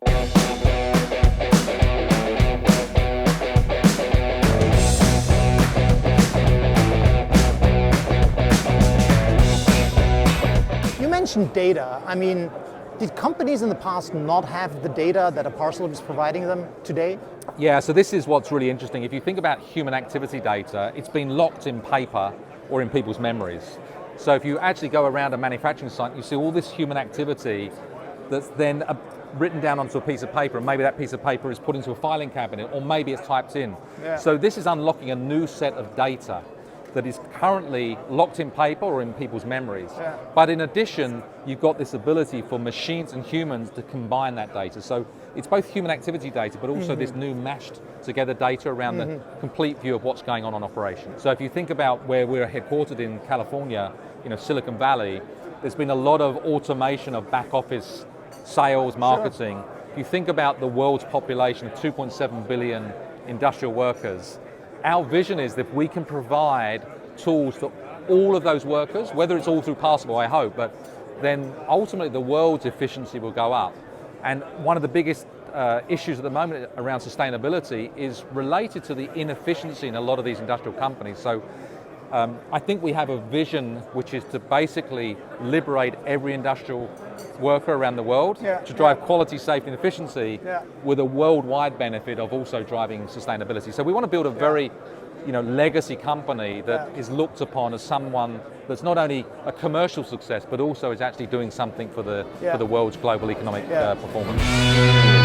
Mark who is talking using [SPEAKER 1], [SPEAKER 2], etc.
[SPEAKER 1] You mentioned data. I mean, did companies in the past not have the data that a Parsable is providing them today?
[SPEAKER 2] Yeah, so this is what's really interesting. If you think about human activity data, it's been locked in paper or in people's memories. So if you actually go around a manufacturing site, you see all this human activity that's then written down onto a piece of paper, and maybe that piece of paper is put into a filing cabinet, or maybe it's typed in.
[SPEAKER 1] Yeah.
[SPEAKER 2] So this is unlocking a new set of data that is currently locked in paper or in people's memories.
[SPEAKER 1] Yeah.
[SPEAKER 2] But in addition, you've got this ability for machines and humans to combine that data. So it's both human activity data, but also this new mashed together data around the complete view of what's going on operation. So if you think about where we're headquartered in California, Silicon Valley, there's been a lot of automation of back office sales, marketing.
[SPEAKER 1] Sure.
[SPEAKER 2] If you think about the world's population of 2.7 billion industrial workers, our vision is that we can provide tools to all of those workers, whether it's all through Parsable, I hope, but then ultimately the world's efficiency will go up. And one of the biggest issues at the moment around sustainability is related to the inefficiency in a lot of these industrial companies. So I think we have a vision which is to basically liberate every industrial worker around the world to drive quality, safety and efficiency with a worldwide benefit of also driving sustainability. So we want to build a very legacy company that is looked upon as someone that's not only a commercial success but also is actually doing something for the world's global economic performance.